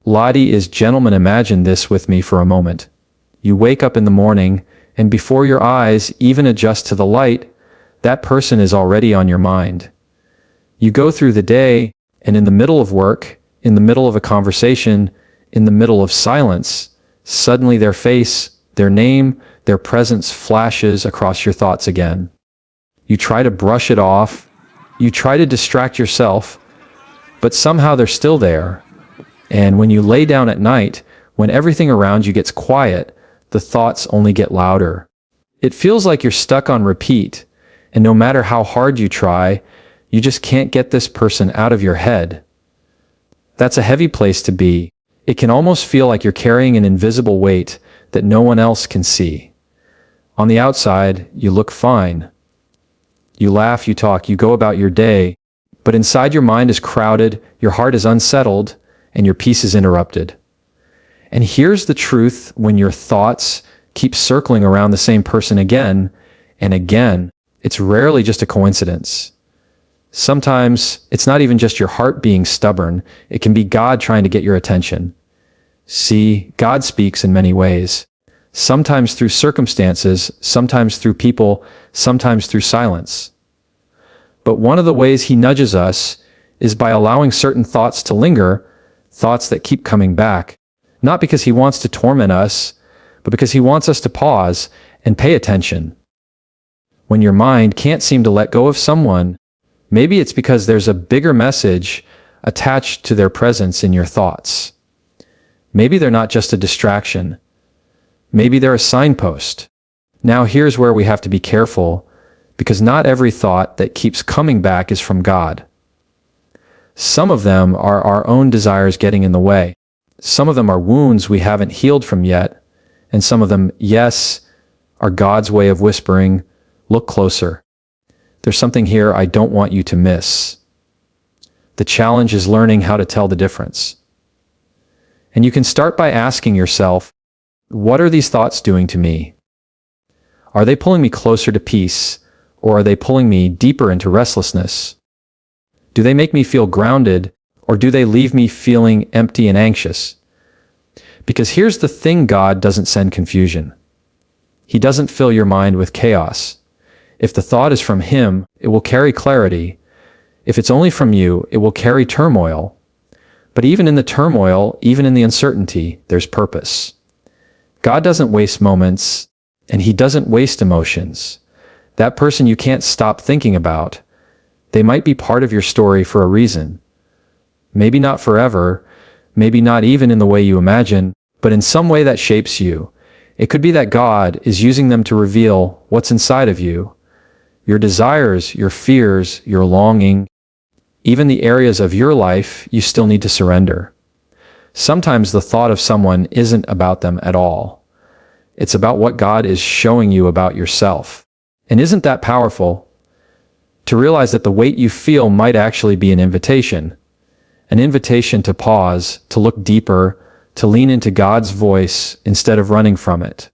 Lottie is gentleman. Imagine this with me for a moment. You wake up in the morning, and before your eyes even adjust to the light, that person is already on your mind. You go through the day, and in the middle of work, in the middle of a conversation, in the middle of silence, suddenly their face, their name, their presence flashes across your thoughts again. You try to brush it off, you try to distract yourself, but somehow they're still there. And when you lay down at night, when everything around you gets quiet, the thoughts only get louder. It feels like you're stuck on repeat, and no matter how hard you try, you just can't get this person out of your head. That's a heavy place to be. It can almost feel like you're carrying an invisible weight that no one else can see. On the outside, you look fine. You laugh, you talk, you go about your day, but inside your mind is crowded, your heart is unsettled, and your peace is interrupted. And here's the truth: when your thoughts keep circling around the same person again and again, it's rarely just a coincidence. Sometimes it's not even just your heart being stubborn, it can be God trying to get your attention. See, God speaks in many ways. Sometimes through circumstances, sometimes through people, sometimes through silence. But one of the ways He nudges us is by allowing certain thoughts to linger, thoughts that keep coming back, not because He wants to torment us, but because He wants us to pause and pay attention. When your mind can't seem to let go of someone, maybe it's because there's a bigger message attached to their presence in your thoughts. Maybe they're not just a distraction. Maybe they're a signpost. Now here's where we have to be careful, because not every thought that keeps coming back is from God. Some of them are our own desires getting in the way. Some of them are wounds we haven't healed from yet, and some of them, yes, are God's way of whispering, look closer. There's something here I don't want you to miss. The challenge is learning how to tell the difference. And you can start by asking yourself, what are these thoughts doing to me? Are they pulling me closer to peace, or are they pulling me deeper into restlessness? Do they make me feel grounded, or do they leave me feeling empty and anxious? Because here's the thing: God doesn't send confusion. He doesn't fill your mind with chaos. If the thought is from Him, it will carry clarity. If it's only from you, it will carry turmoil. But even in the turmoil, even in the uncertainty, there's purpose. God doesn't waste moments, and He doesn't waste emotions. That person you can't stop thinking about, they might be part of your story for a reason. Maybe not forever, maybe not even in the way you imagine, but in some way that shapes you. It could be that God is using them to reveal what's inside of you, your desires, your fears, your longing, even the areas of your life you still need to surrender. Sometimes the thought of someone isn't about them at all. It's about what God is showing you about yourself. And isn't that powerful? To realize that the weight you feel might actually be an invitation to pause, to look deeper, to lean into God's voice instead of running from it.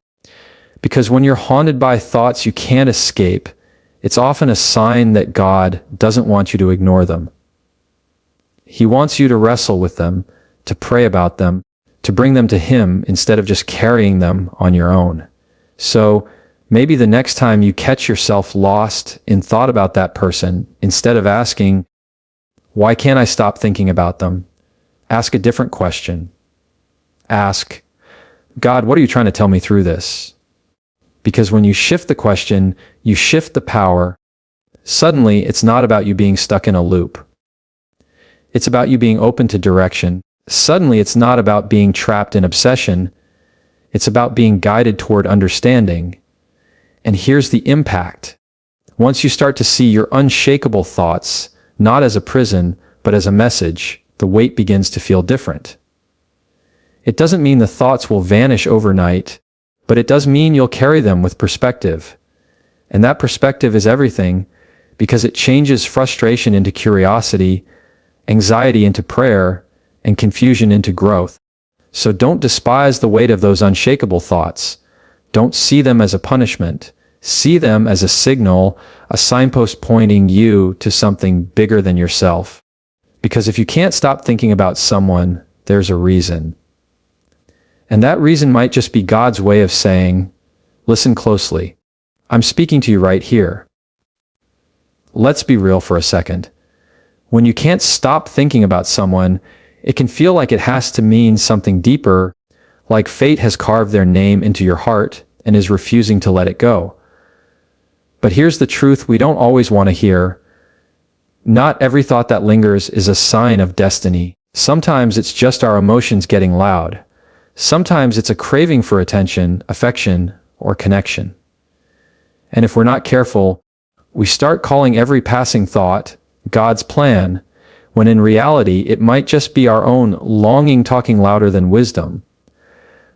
Because when you're haunted by thoughts you can't escape, it's often a sign that God doesn't want you to ignore them. He wants you to wrestle with them, to pray about them, to bring them to Him instead of just carrying them on your own. So maybe the next time you catch yourself lost in thought about that person, instead of asking, why can't I stop thinking about them? Ask a different question. Ask, God, what are you trying to tell me through this? Because when you shift the question, you shift the power. Suddenly, it's not about you being stuck in a loop. It's about you being open to direction. Suddenly, it's not about being trapped in obsession. It's about being guided toward understanding. And here's the impact. Once you start to see your unshakable thoughts, not as a prison, but as a message, the weight begins to feel different. It doesn't mean the thoughts will vanish overnight, but it does mean you'll carry them with perspective. And that perspective is everything, because it changes frustration into curiosity, anxiety into prayer, and confusion into growth. So don't despise the weight of those unshakable thoughts. Don't see them as a punishment. See them as a signal, a signpost pointing you to something bigger than yourself. Because if you can't stop thinking about someone, there's a reason. And that reason might just be God's way of saying, listen closely. I'm speaking to you right here. Let's be real for a second. When you can't stop thinking about someone, it can feel like it has to mean something deeper, like fate has carved their name into your heart and is refusing to let it go. But here's the truth we don't always want to hear. Not every thought that lingers is a sign of destiny. Sometimes it's just our emotions getting loud. Sometimes it's a craving for attention, affection, or connection. And if we're not careful, we start calling every passing thought God's plan, when in reality it might just be our own longing talking louder than wisdom.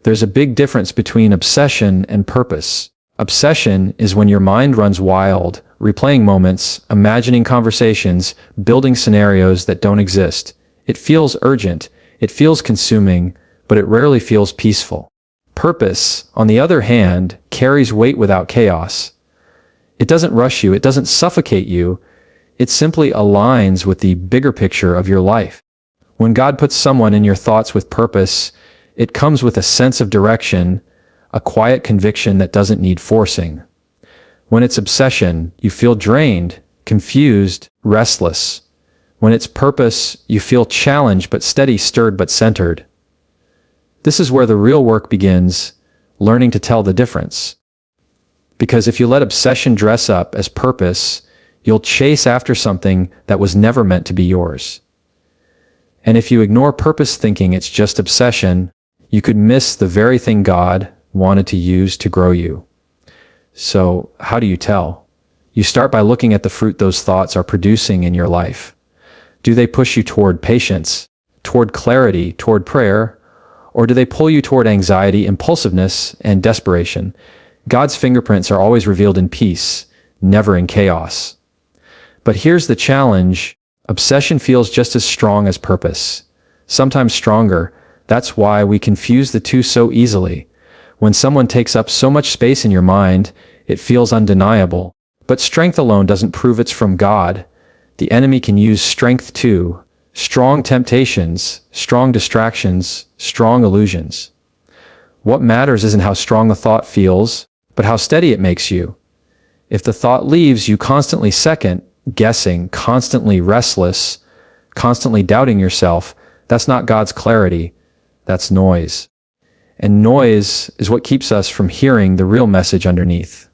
There's a big difference between obsession and purpose. Obsession is when your mind runs wild, replaying moments, imagining conversations, building scenarios that don't exist. It feels urgent, it feels consuming, but it rarely feels peaceful. Purpose, on the other hand, carries weight without chaos. It doesn't rush you, it doesn't suffocate you, it simply aligns with the bigger picture of your life. When God puts someone in your thoughts with purpose, it comes with a sense of direction, a quiet conviction that doesn't need forcing. When it's obsession, you feel drained, confused, restless. When it's purpose, you feel challenged but steady, stirred but centered. This is where the real work begins, learning to tell the difference. Because if you let obsession dress up as purpose, you'll chase after something that was never meant to be yours. And if you ignore purpose thinking it's just obsession, you could miss the very thing God wanted to use to grow you. So, how do you tell? You start by looking at the fruit those thoughts are producing in your life. Do they push you toward patience, toward clarity, toward prayer, or do they pull you toward anxiety, impulsiveness, and desperation? God's fingerprints are always revealed in peace, never in chaos. But here's the challenge. Obsession feels just as strong as purpose, sometimes stronger. That's why we confuse the two so easily. When someone takes up so much space in your mind, it feels undeniable. But strength alone doesn't prove it's from God. The enemy can use strength too. Strong temptations, strong distractions, strong illusions. What matters isn't how strong the thought feels, but how steady it makes you. If the thought leaves you constantly second, guessing, constantly restless, constantly doubting yourself, that's not God's clarity, that's noise. And noise is what keeps us from hearing the real message underneath.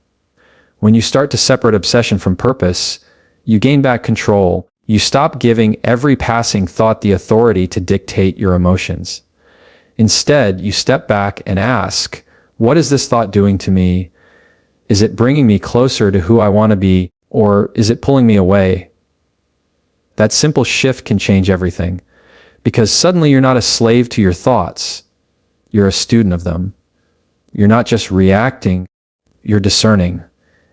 When you start to separate obsession from purpose, you gain back control. You stop giving every passing thought the authority to dictate your emotions. Instead, you step back and ask, what is this thought doing to me? Is it bringing me closer to who I want to be, or is it pulling me away? That simple shift can change everything, because suddenly you're not a slave to your thoughts. You're a student of them. You're not just reacting, you're discerning.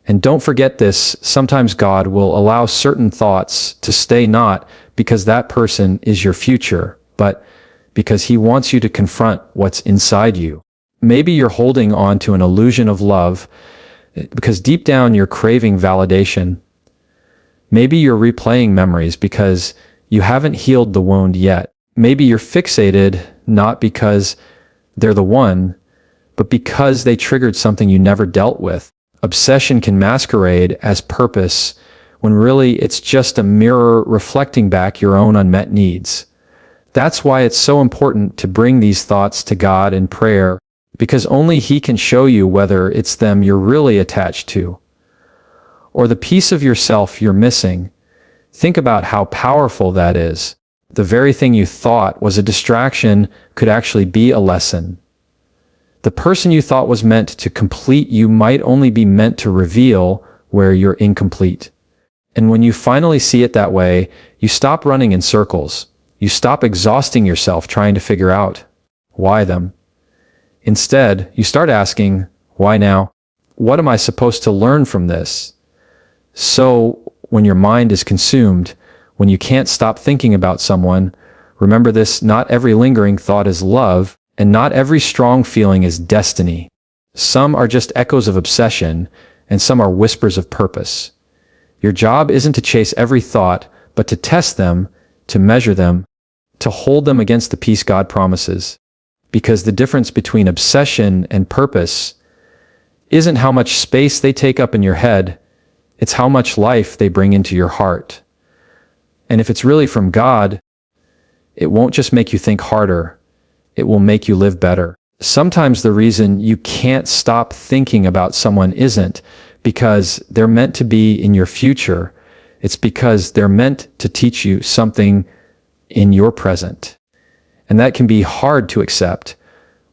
And don't forget this, sometimes God will allow certain thoughts to stay not because that person is your future, but because he wants you to confront what's inside you. Maybe you're holding on to an illusion of love because deep down you're craving validation. Maybe you're replaying memories because you haven't healed the wound yet. Maybe you're fixated not because they're the one, but because they triggered something you never dealt with. Obsession can masquerade as purpose when really it's just a mirror reflecting back your own unmet needs. That's why it's so important to bring these thoughts to God in prayer, because only He can show you whether it's them you're really attached to, or the piece of yourself you're missing. Think about how powerful that is. The very thing you thought was a distraction could actually be a lesson. The person you thought was meant to complete you might only be meant to reveal where you're incomplete. And when you finally see it that way, you stop running in circles. You stop exhausting yourself trying to figure out why them. Instead, you start asking, why now? What am I supposed to learn from this? So, when your mind is consumed, when you can't stop thinking about someone, remember this: not every lingering thought is love, and not every strong feeling is destiny. Some are just echoes of obsession, and some are whispers of purpose. Your job isn't to chase every thought, but to test them, to measure them, to hold them against the peace God promises. Because the difference between obsession and purpose isn't how much space they take up in your head, it's how much life they bring into your heart. And if it's really from God, it won't just make you think harder, it will make you live better. Sometimes the reason you can't stop thinking about someone isn't because they're meant to be in your future. It's because they're meant to teach you something in your present. And that can be hard to accept.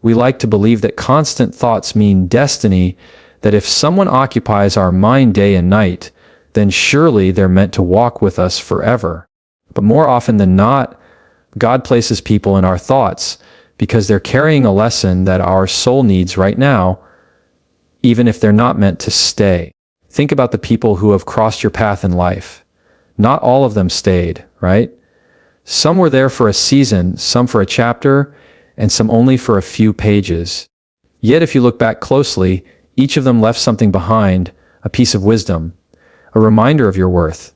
We like to believe that constant thoughts mean destiny, that if someone occupies our mind day and night, then surely they're meant to walk with us forever. But more often than not, God places people in our thoughts because they're carrying a lesson that our soul needs right now, even if they're not meant to stay. Think about the people who have crossed your path in life. Not all of them stayed, right? Some were there for a season, some for a chapter, and some only for a few pages. Yet if you look back closely, each of them left something behind, a piece of wisdom, a reminder of your worth,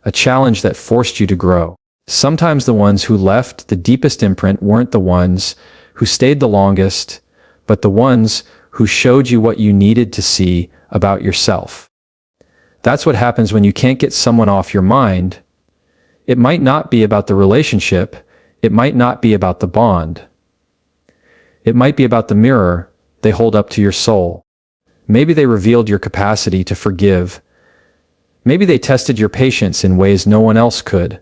a challenge that forced you to grow. Sometimes the ones who left the deepest imprint weren't the ones who stayed the longest, but the ones who showed you what you needed to see about yourself. That's what happens when you can't get someone off your mind. It might not be about the relationship, it might not be about the bond. It might be about the mirror they hold up to your soul. Maybe they revealed your capacity to forgive. Maybe they tested your patience in ways no one else could.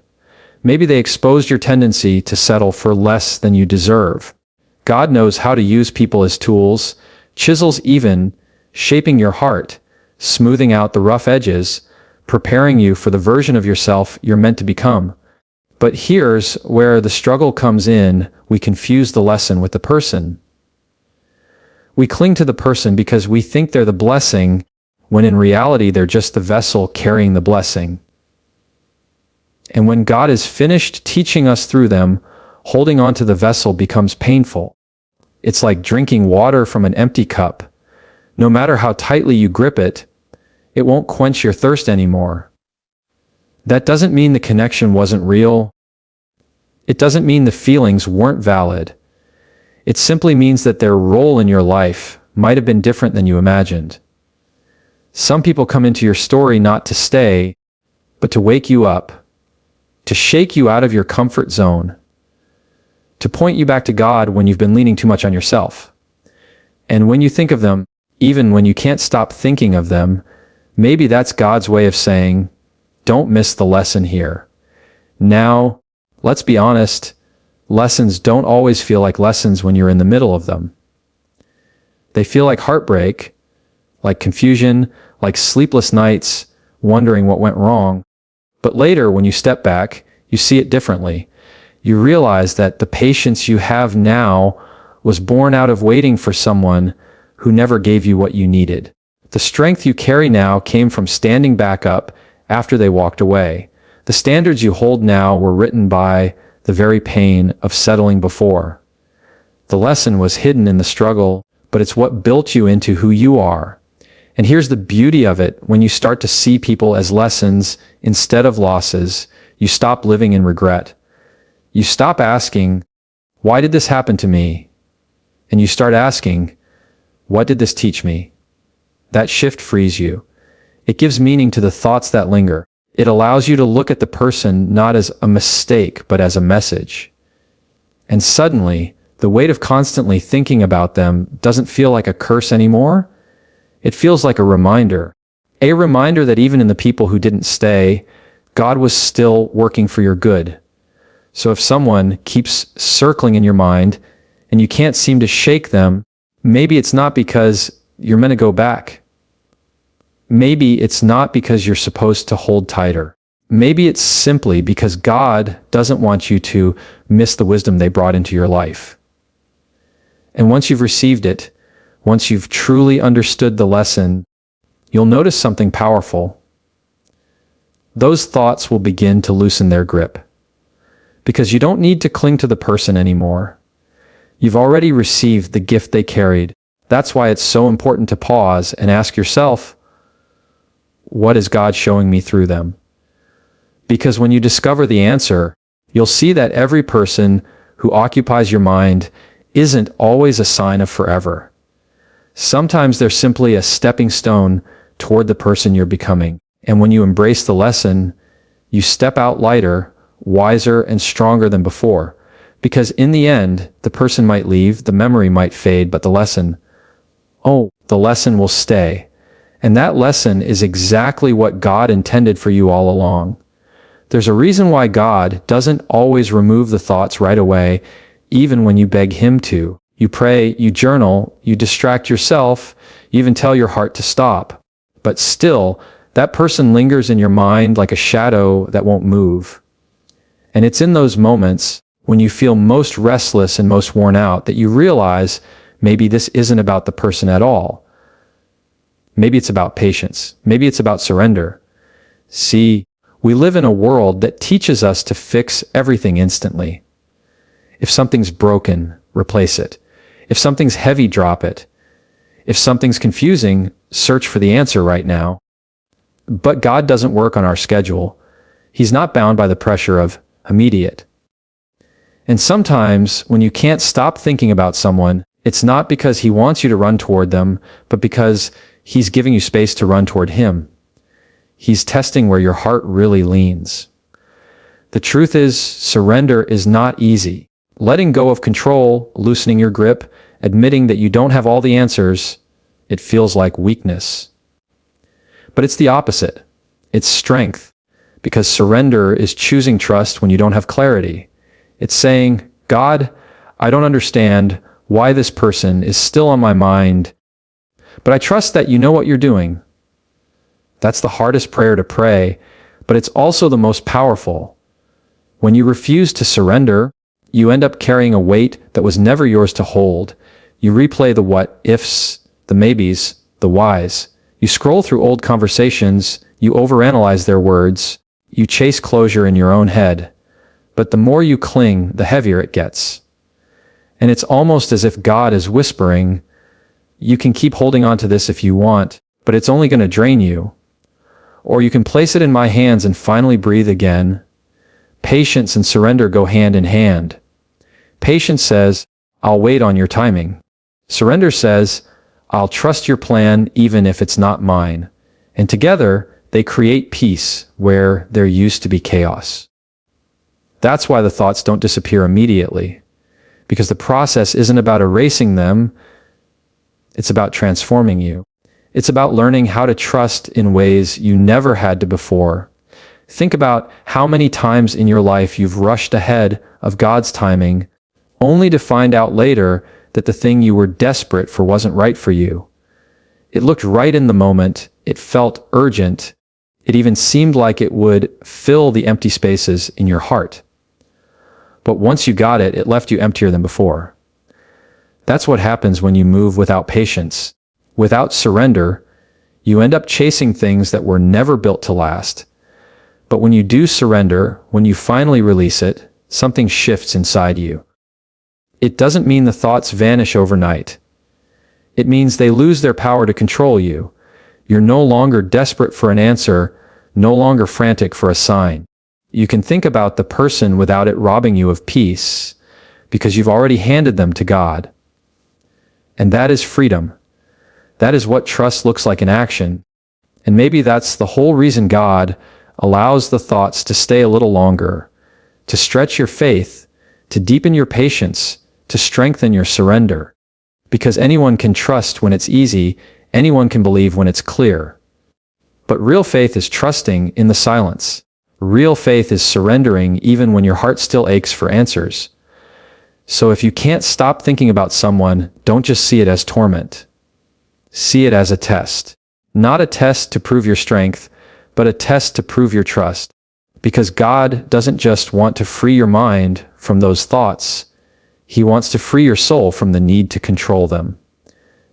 Maybe they exposed your tendency to settle for less than you deserve. God knows how to use people as tools, chisels even, shaping your heart, smoothing out the rough edges, preparing you for the version of yourself you're meant to become. But here's where the struggle comes in. We confuse the lesson with the person. We cling to the person because we think they're the blessing, when in reality they're just the vessel carrying the blessing. And when God is finished teaching us through them, holding on to the vessel becomes painful. It's like drinking water from an empty cup. No matter how tightly you grip it, it won't quench your thirst anymore. That doesn't mean the connection wasn't real. It doesn't mean the feelings weren't valid. It simply means that their role in your life might have been different than you imagined. Some people come into your story not to stay, but to wake you up, to shake you out of your comfort zone, to point you back to God when you've been leaning too much on yourself. And when you think of them, even when you can't stop thinking of them, maybe that's God's way of saying, don't miss the lesson here. Now, let's be honest, lessons don't always feel like lessons when you're in the middle of them. They feel like heartbreak, like confusion, like sleepless nights, wondering what went wrong. But later, when you step back, you see it differently. You realize that the patience you have now was born out of waiting for someone who never gave you what you needed. The strength you carry now came from standing back up after they walked away. The standards you hold now were written by the very pain of settling before. The lesson was hidden in the struggle, but it's what built you into who you are. And here's the beauty of it. When you start to see people as lessons instead of losses, you stop living in regret. You stop asking, why did this happen to me? And you start asking, what did this teach me? That shift frees you. It gives meaning to the thoughts that linger. It allows you to look at the person not as a mistake, but as a message. And suddenly, the weight of constantly thinking about them doesn't feel like a curse anymore. It feels like a reminder that even in the people who didn't stay, God was still working for your good. So if someone keeps circling in your mind and you can't seem to shake them, maybe it's not because you're meant to go back. Maybe it's not because you're supposed to hold tighter. Maybe it's simply because God doesn't want you to miss the wisdom they brought into your life. And once you've received it, once you've truly understood the lesson, you'll notice something powerful. Those thoughts will begin to loosen their grip. Because you don't need to cling to the person anymore. You've already received the gift they carried. That's why it's so important to pause and ask yourself, what is God showing me through them? Because when you discover the answer, You'll see that every person who occupies your mind isn't always a sign of forever. Sometimes they're simply a stepping stone toward the person you're becoming. And when you embrace the lesson, you step out lighter, wiser, and stronger than before. Because in the end, the person might leave, the memory might fade, but the lesson will stay. And that lesson is exactly what God intended for you all along. There's a reason why God doesn't always remove the thoughts right away, even when you beg Him to. You pray, you journal, you distract yourself, you even tell your heart to stop. But still, that person lingers in your mind like a shadow that won't move. And it's in those moments, when you feel most restless and most worn out, that you realize maybe this isn't about the person at all. Maybe it's about patience. Maybe it's about surrender. See, we live in a world that teaches us to fix everything instantly. If something's broken, replace it. If something's heavy, drop it. If something's confusing, search for the answer right now. But God doesn't work on our schedule. He's not bound by the pressure of immediate. And sometimes, when you can't stop thinking about someone, it's not because He wants you to run toward them, but because He's giving you space to run toward Him. He's testing where your heart really leans. The truth is, surrender is not easy. Letting go of control, loosening your grip, admitting that you don't have all the answers, it feels like weakness. But it's the opposite. It's strength. Because surrender is choosing trust when you don't have clarity. It's saying, God, I don't understand why this person is still on my mind, but I trust that you know what you're doing. That's the hardest prayer to pray, but it's also the most powerful. When you refuse to surrender, you end up carrying a weight that was never yours to hold. You replay the what-ifs, the maybes, the whys. You scroll through old conversations, you overanalyze their words, you chase closure in your own head. But the more you cling, the heavier it gets. And it's almost as if God is whispering, you can keep holding on to this if you want, but it's only going to drain you. Or you can place it in my hands and finally breathe again. Patience and surrender go hand in hand. Patience says, I'll wait on your timing. Surrender says, I'll trust your plan even if it's not mine. And together, they create peace where there used to be chaos. That's why the thoughts don't disappear immediately. Because the process isn't about erasing them, it's about transforming you. It's about learning how to trust in ways you never had to before. Think about how many times in your life you've rushed ahead of God's timing, only to find out later that the thing you were desperate for wasn't right for you. It looked right in the moment, it felt urgent, it even seemed like it would fill the empty spaces in your heart. But once you got it, it left you emptier than before. That's what happens when you move without patience. Without surrender, you end up chasing things that were never built to last. But when you do surrender, when you finally release it, something shifts inside you. It doesn't mean the thoughts vanish overnight. It means they lose their power to control you. You're no longer desperate for an answer, no longer frantic for a sign. You can think about the person without it robbing you of peace, because you've already handed them to God. And that is freedom. That is what trust looks like in action. And maybe that's the whole reason God allows the thoughts to stay a little longer, to stretch your faith, to deepen your patience, to strengthen your surrender. Because anyone can trust when it's easy, anyone can believe when it's clear. But real faith is trusting in the silence. Real faith is surrendering even when your heart still aches for answers. So if you can't stop thinking about someone, don't just see it as torment. See it as a test. Not a test to prove your strength, but a test to prove your trust. Because God doesn't just want to free your mind from those thoughts. He wants to free your soul from the need to control them.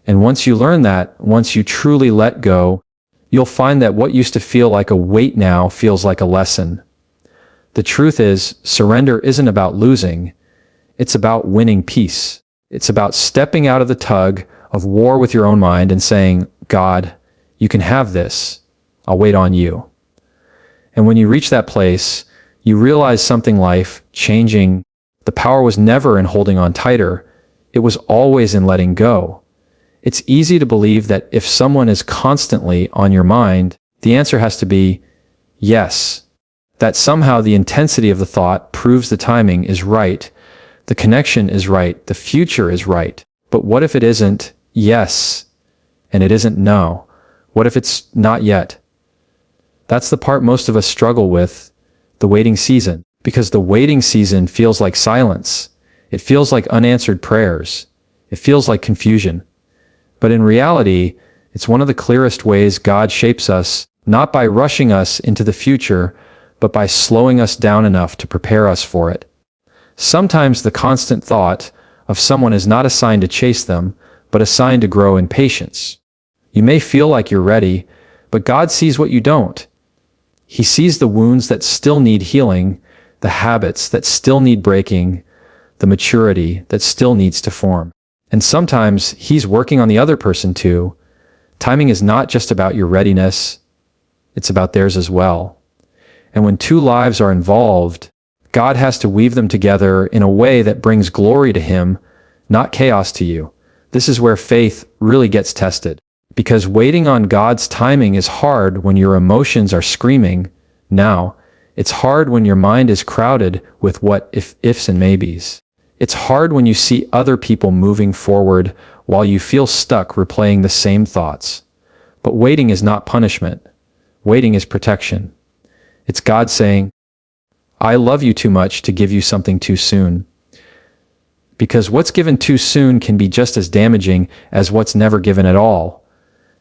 And once you learn that, once you truly let go, you'll find that what used to feel like a weight now feels like a lesson. The truth is, surrender isn't about losing. It's about winning peace. It's about stepping out of the tug of war with your own mind and saying, God, you can have this. I'll wait on you. And when you reach that place, you realize something life changing. The power was never in holding on tighter. It was always in letting go. It's easy to believe that if someone is constantly on your mind, the answer has to be yes. That somehow the intensity of the thought proves the timing is right, the connection is right, the future is right. But what if it isn't yes, and it isn't no? What if it's not yet? That's the part most of us struggle with, the waiting season. Because the waiting season feels like silence. It feels like unanswered prayers. It feels like confusion. But in reality, it's one of the clearest ways God shapes us, not by rushing us into the future, but by slowing us down enough to prepare us for it. Sometimes the constant thought of someone is not a sign to chase them, but a sign to grow in patience. You may feel like you're ready, but God sees what you don't. He sees the wounds that still need healing, the habits that still need breaking, the maturity that still needs to form. And sometimes He's working on the other person too. Timing is not just about your readiness, it's about theirs as well. And when two lives are involved, God has to weave them together in a way that brings glory to Him, not chaos to you. This is where faith really gets tested. Because waiting on God's timing is hard when your emotions are screaming, now. It's hard when your mind is crowded with what ifs and maybes. It's hard when you see other people moving forward while you feel stuck replaying the same thoughts. But waiting is not punishment. Waiting is protection. It's God saying, I love you too much to give you something too soon. Because what's given too soon can be just as damaging as what's never given at all.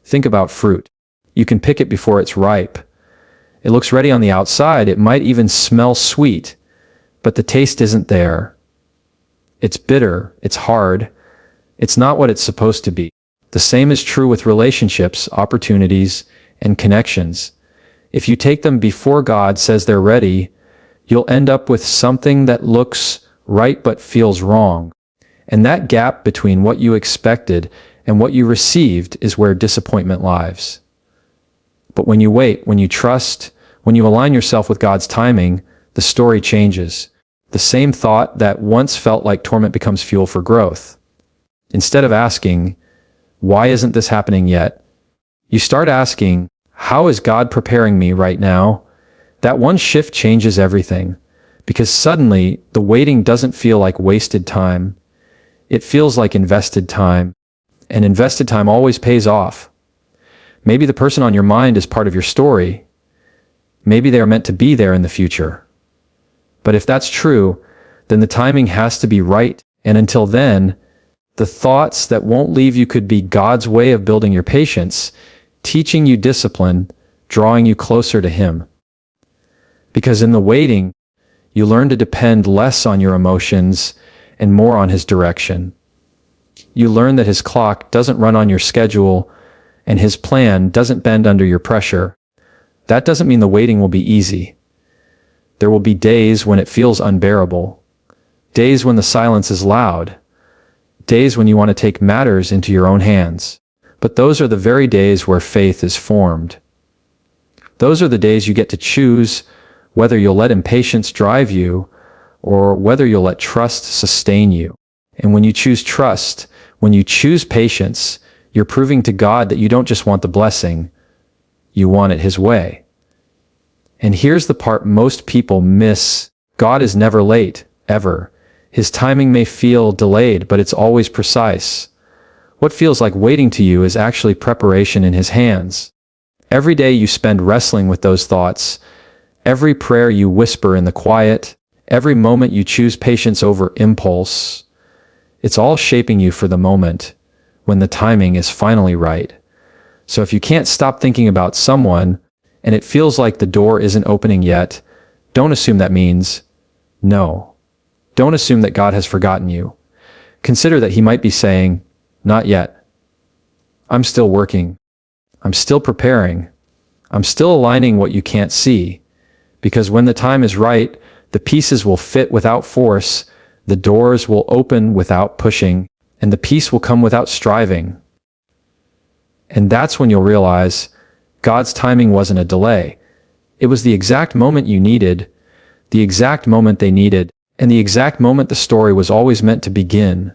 Think about fruit. You can pick it before it's ripe. It looks ready on the outside. It might even smell sweet, but the taste isn't there. It's bitter. It's hard. It's not what it's supposed to be. The same is true with relationships, opportunities, and connections. If you take them before God says they're ready, you'll end up with something that looks right but feels wrong. And that gap between what you expected and what you received is where disappointment lies. But when you wait, when you trust, when you align yourself with God's timing, the story changes. The same thought that once felt like torment becomes fuel for growth. Instead of asking, why isn't this happening yet? You start asking, how is God preparing me right now? That one shift changes everything, because suddenly the waiting doesn't feel like wasted time. It feels like invested time, and invested time always pays off. Maybe the person on your mind is part of your story. Maybe they are meant to be there in the future. But if that's true, then the timing has to be right, and until then, the thoughts that won't leave you could be God's way of building your patience, teaching you discipline, drawing you closer to Him. Because in the waiting, you learn to depend less on your emotions and more on His direction. You learn that His clock doesn't run on your schedule, and His plan doesn't bend under your pressure. That doesn't mean the waiting will be easy. There will be days when it feels unbearable, days when the silence is loud, days when you want to take matters into your own hands. But those are the very days where faith is formed. Those are the days you get to choose whether you'll let impatience drive you or whether you'll let trust sustain you. And when you choose trust, when you choose patience, you're proving to God that you don't just want the blessing, you want it His way. And here's the part most people miss. God is never late, ever. His timing may feel delayed, but it's always precise. What feels like waiting to you is actually preparation in His hands. Every day you spend wrestling with those thoughts, every prayer you whisper in the quiet, every moment you choose patience over impulse, it's all shaping you for the moment when the timing is finally right. So if you can't stop thinking about someone, and it feels like the door isn't opening yet, don't assume that means no. Don't assume that God has forgotten you. Consider that He might be saying, not yet. I'm still working. I'm still preparing. I'm still aligning what you can't see. Because when the time is right, the pieces will fit without force, the doors will open without pushing, and the peace will come without striving. And that's when you'll realize God's timing wasn't a delay. It was the exact moment you needed, the exact moment they needed, and the exact moment the story was always meant to begin.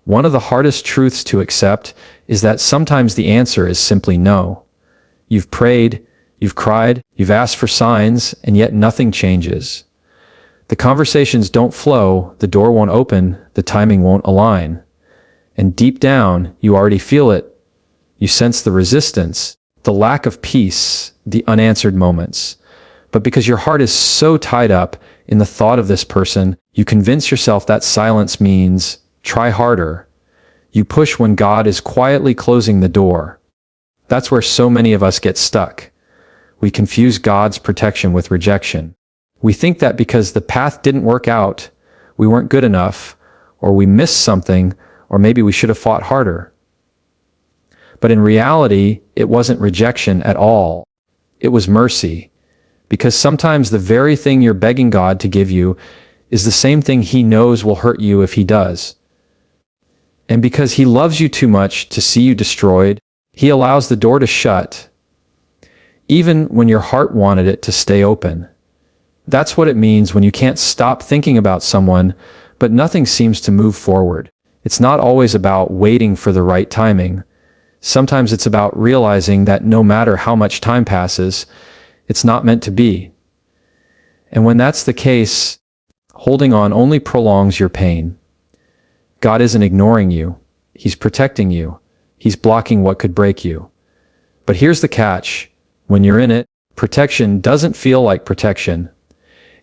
One of the hardest truths to accept is that sometimes the answer is simply no. You've prayed, you've cried, you've asked for signs, and yet nothing changes. The conversations don't flow, the door won't open, the timing won't align. And deep down, you already feel it. You sense the resistance, the lack of peace, the unanswered moments. But because your heart is so tied up in the thought of this person, you convince yourself that silence means try harder. You push when God is quietly closing the door. That's where so many of us get stuck. We confuse God's protection with rejection. We think that because the path didn't work out, we weren't good enough, or we missed something, or maybe we should have fought harder. But in reality, it wasn't rejection at all. It was mercy. Because sometimes the very thing you're begging God to give you is the same thing He knows will hurt you if He does. And because He loves you too much to see you destroyed, He allows the door to shut, even when your heart wanted it to stay open. That's what it means when you can't stop thinking about someone, but nothing seems to move forward. It's not always about waiting for the right timing. Sometimes it's about realizing that no matter how much time passes, it's not meant to be. And when that's the case, holding on only prolongs your pain. God isn't ignoring you. He's protecting you. He's blocking what could break you. But here's the catch. When you're in it, protection doesn't feel like protection.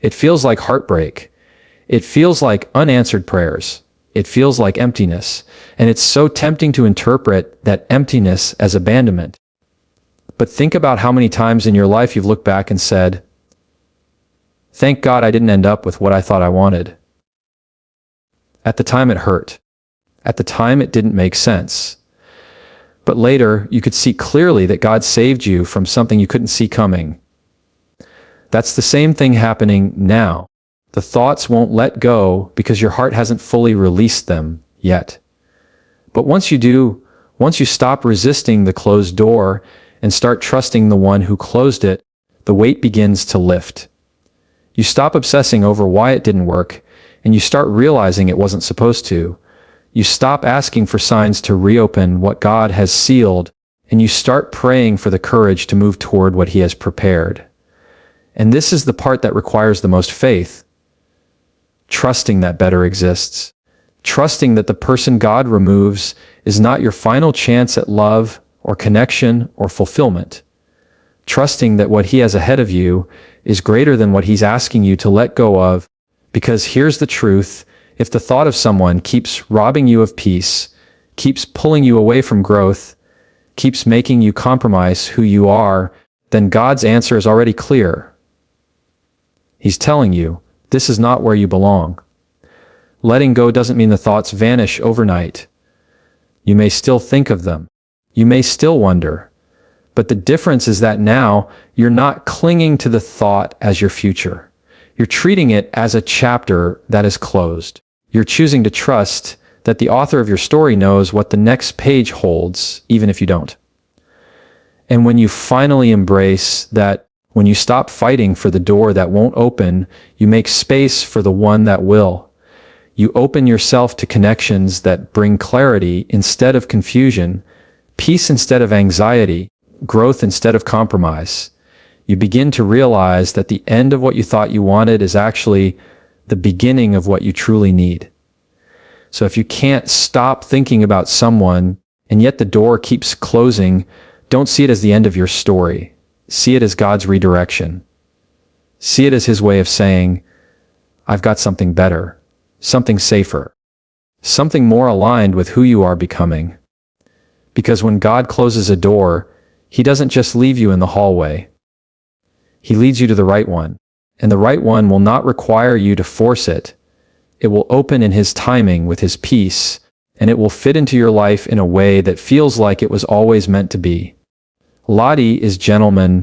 It feels like heartbreak. It feels like unanswered prayers. It feels like emptiness. And it's so tempting to interpret that emptiness as abandonment. But think about how many times in your life you've looked back and said, "Thank God I didn't end up with what I thought I wanted." At the time it hurt. At the time it didn't make sense. But later you could see clearly that God saved you from something you couldn't see coming. That's the same thing happening now. The thoughts won't let go because your heart hasn't fully released them yet. But once you do, once you stop resisting the closed door and start trusting the one who closed it, the weight begins to lift. You stop obsessing over why it didn't work, and you start realizing it wasn't supposed to. You stop asking for signs to reopen what God has sealed, and you start praying for the courage to move toward what He has prepared. And this is the part that requires the most faith. Trusting that better exists. Trusting that the person God removes is not your final chance at love or connection or fulfillment. Trusting that what He has ahead of you is greater than what He's asking you to let go of. Because here's the truth. If the thought of someone keeps robbing you of peace, keeps pulling you away from growth, keeps making you compromise who you are, then God's answer is already clear. He's telling you, this is not where you belong. Letting go doesn't mean the thoughts vanish overnight. You may still think of them. You may still wonder. But the difference is that now you're not clinging to the thought as your future. You're treating it as a chapter that is closed. You're choosing to trust that the author of your story knows what the next page holds, even if you don't. And when you finally embrace that, when you stop fighting for the door that won't open, you make space for the one that will. You open yourself to connections that bring clarity instead of confusion, peace instead of anxiety, growth instead of compromise. You begin to realize that the end of what you thought you wanted is actually the beginning of what you truly need. So if you can't stop thinking about someone, and yet the door keeps closing, don't see it as the end of your story. See it as God's redirection. See it as His way of saying, I've got something better, something safer, something more aligned with who you are becoming. Because when God closes a door, He doesn't just leave you in the hallway. He leads you to the right one, and the right one will not require you to force it. It will open in His timing with His peace, and it will fit into your life in a way that feels like it was always meant to be. Lottie is gentleman,